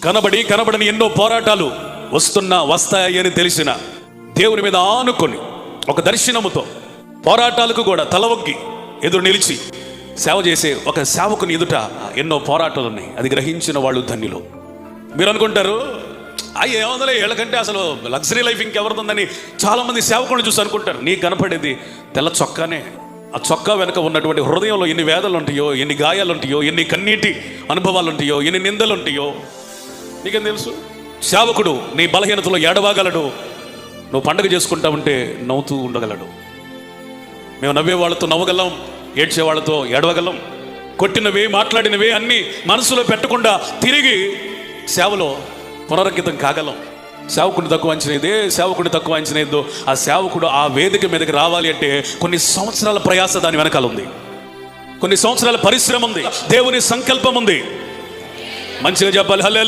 కనబడని ఎన్నో పోరాటాలు వస్తాయని తెలిసిన దేవుని మీద ఆనుకొని ఒక దర్శనముతో పోరాటాలకు కూడా తలవొగ్గి ఎదురు నిలిచి సేవ చేసే ఒక సేవకుని ఎదుట ఎన్నో పోరాటాలు ఉన్నాయి. అది గ్రహించిన వాళ్ళు ధన్యులు. మీరు అనుకుంటారు ఏమందలే వీళ్ళకంటే అసలు లగ్జరీ లైఫ్ ఇంకెవరుందని చాలా మంది సేవకుని చూసి అనుకుంటారు. నీకు కనపడేది తెల్ల చొక్కానే. ఆ చొక్కా వెనక ఉన్నటువంటి హృదయంలో ఎన్ని వేదనలు ఉంటాయో, ఎన్ని గాయాలు ఉంటాయో, ఎన్ని కన్నీటి అనుభవాలు ఉంటాయో, ఎన్ని నిందలు ఉంటాయో నీకేం తెలుసు? సేవకుడు నీ బలహీనతలో ఏడవగలడు. నువ్వు పండుగ చేసుకుంటా ఉంటే నవ్వుతూ ఉండగలడు. మేము నవ్వే వాళ్ళతో నవ్వగలం, ఏడ్చే వాళ్ళతో ఏడవగలం. కొట్టినవే మాట్లాడినవే అన్నీ మనసులో పెట్టకుండా తిరిగి సేవలో పునరంకితం కాగలం. సేవకుడిని తక్కువ అంచనేదో ఆ సేవకుడు ఆ వేదిక మీదకి రావాలి అంటే కొన్ని సంవత్సరాల ప్రయాస దాని వెనకాల ఉంది, కొన్ని సంవత్సరాల పరిశ్రమ ఉంది, దేవుని సంకల్పం ఉంది. మంచిగా చెప్పాలి హల్లెలూయా.